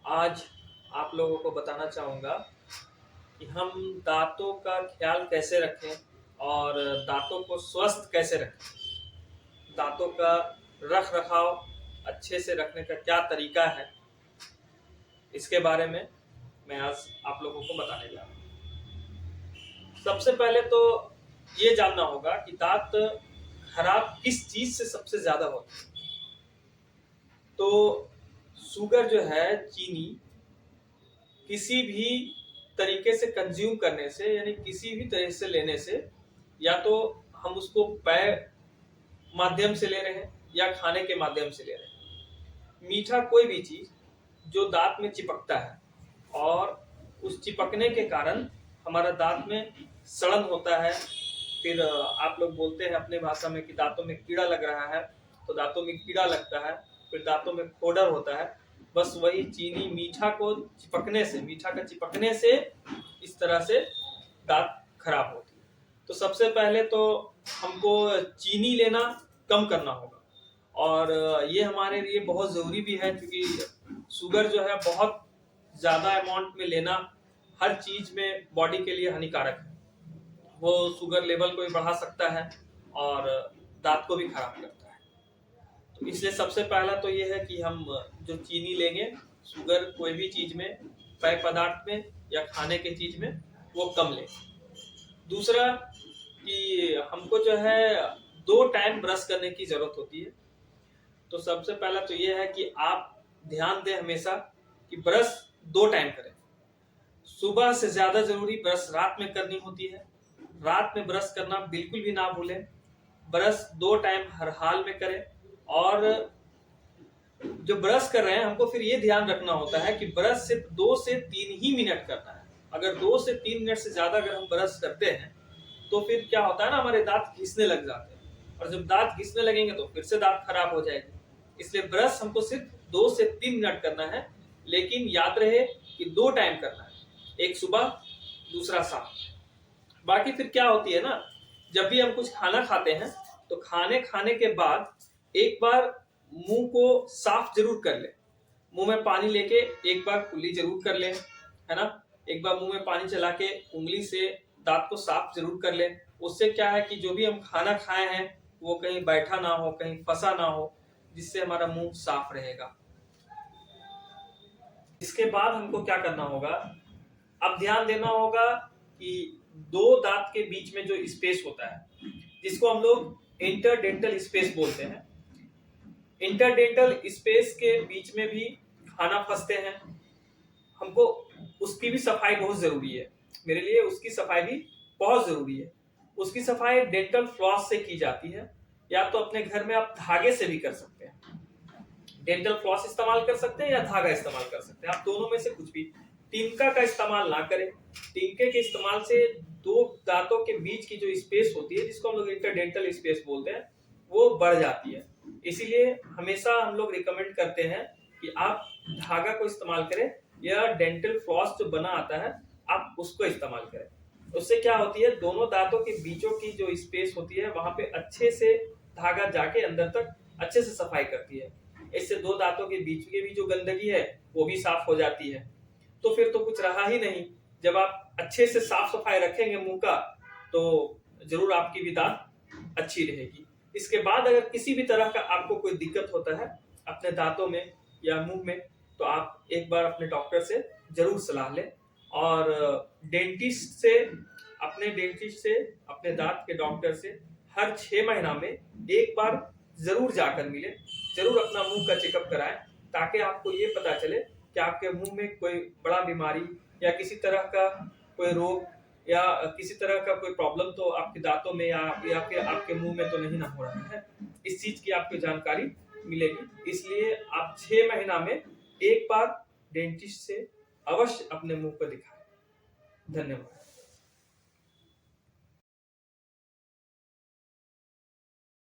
आज आप लोगों को बताना चाहूँगा कि हम दांतों का ख्याल कैसे रखें और दांतों को स्वस्थ कैसे रखें। दांतों का रख रखाव अच्छे से रखने का क्या तरीका है, इसके बारे में मैं आज आप लोगों को बताने जा रहा हूँ। सबसे पहले तो ये जानना होगा कि दांत खराब किस चीज से सबसे ज्यादा होते हैं। तो शुगर जो है, चीनी, किसी भी तरीके से कंज्यूम करने से, यानी किसी भी तरह से लेने से, या तो हम उसको पेय माध्यम से ले रहे हैं या खाने के माध्यम से ले रहे हैं। मीठा कोई भी चीज जो दांत में चिपकता है और उस चिपकने के कारण हमारा दांत में सड़न होता है। फिर आप लोग बोलते हैं अपने भाषा में कि दांतों में कीड़ा लग रहा है, तो दांतों में कीड़ा लगता है, फिर दांतों में खोडर होता है। बस वही चीनी मीठा को चिपकने से, मीठा का चिपकने से इस तरह से दांत खराब होती है। तो सबसे पहले तो हमको चीनी लेना कम करना होगा, और ये हमारे लिए बहुत जरूरी भी है, क्योंकि शुगर जो है बहुत ज्यादा अमाउंट में लेना हर चीज में बॉडी के लिए हानिकारक है। वो शुगर लेवल को भी बढ़ा सकता है और दांत को भी खराब करता है। तो इसलिए सबसे पहला तो ये है कि हम जो चीनी लेंगे, शुगर कोई भी चीज में, पेय पदार्थ में या खाने के चीज में, वो कम लें। दूसरा कि हमको जो है 2 टाइम ब्रश करने की जरूरत होती है। तो सबसे पहला तो ये है कि आप ध्यान दें हमेशा कि ब्रश 2 टाइम करें। सुबह से ज्यादा जरूरी ब्रश रात में करनी होती है। रात में ब्रश करना बिल्कुल भी ना भूलें। ब्रश 2 टाइम हर हाल में करें। और जो ब्रश कर रहे हैं, हमको फिर ये ध्यान रखना होता है कि ब्रश सिर्फ 2 से 3 ही मिनट करना है। अगर 2 से 3 मिनट से ज्यादा अगर हम ब्रश करते हैं तो फिर क्या होता है ना, हमारे दांत घिसने लग जाते हैं, और जब दांत घिसने लगेंगे तो फिर से दांत खराब हो जाएगी। इसलिए ब्रश हमको सिर्फ 2 से 3 मिनट करना है, लेकिन याद रहे कि 2 टाइम करना है, एक सुबह दूसरा शाम। बाकी फिर क्या होती है ना, जब भी हम कुछ खाना खाते हैं तो खाने के बाद एक बार मुंह को साफ जरूर कर ले। मुंह में पानी लेके एक बार कुल्ली जरूर कर ले, है ना। एक बार मुंह में पानी चला के उंगली से दांत को साफ जरूर कर ले। उससे क्या है कि जो भी हम खाना खाए हैं वो कहीं बैठा ना हो, कहीं फंसा ना हो, जिससे हमारा मुंह साफ रहेगा। इसके बाद हमको क्या करना होगा, अब ध्यान देना होगा कि 2 दांत के बीच में जो स्पेस होता है, जिसको हम लोग इंटरडेंटल स्पेस बोलते हैं, इंटरडेंटल स्पेस के बीच में भी खाना फंसते हैं। हमको उसकी भी सफाई बहुत जरूरी है। मेरे लिए उसकी सफाई भी बहुत जरूरी है। उसकी सफाई डेंटल फ्लॉस से की जाती है, या तो अपने घर में आप धागे से भी कर सकते हैं। डेंटल फ्लॉस इस्तेमाल कर सकते हैं या धागा इस्तेमाल कर सकते हैं, आप दोनों में से कुछ भी। टिनका का इस्तेमाल ना करें। टिनके के इस्तेमाल से 2 दांतों के बीच की जो स्पेस होती है, जिसको हम लोग इंटरडेंटल स्पेस बोलते हैं, वो बढ़ जाती है। इसीलिए हमेशा हम लोग रिकमेंड करते हैं कि आप धागा को इस्तेमाल करें, या डेंटल फ्लॉस जो बना आता है आप उसको इस्तेमाल करें। उससे क्या होती है, दोनों दांतों के बीचों की जो स्पेस होती है वहां पे अच्छे से धागा जाके अंदर तक अच्छे से सफाई करती है। इससे 2 दांतों के बीच की भी जो गंदगी है वो भी साफ हो जाती है। तो फिर तो कुछ रहा ही नहीं। जब आप अच्छे से साफ सफाई रखेंगे मुंह का, तो जरूर आपकी भी दांत अच्छी रहेगी। इसके बाद अगर किसी भी तरह का आपको कोई दिक्कत होता है अपने दांतों में या मुंह में, तो आप एक बार अपने डॉक्टर से जरूर सलाह लें। और डेंटिस्ट से अपने दांत के डॉक्टर से हर 6 महीना में एक बार जरूर जाकर मिले। जरूर अपना मुंह का चेकअप कराएं, ताकि आपको ये पता चले कि आपके मुंह में कोई बड़ा बीमारी या किसी तरह का कोई रोग या किसी तरह का कोई प्रॉब्लम तो आपके दांतों में या फिर आपके मुंह में तो नहीं ना हो रहा है। इस चीज की आपको जानकारी मिलेगी। इसलिए आप 6 महीना में एक बार डेंटिस्ट से अवश्य अपने मुंह को दिखाएं। धन्यवाद।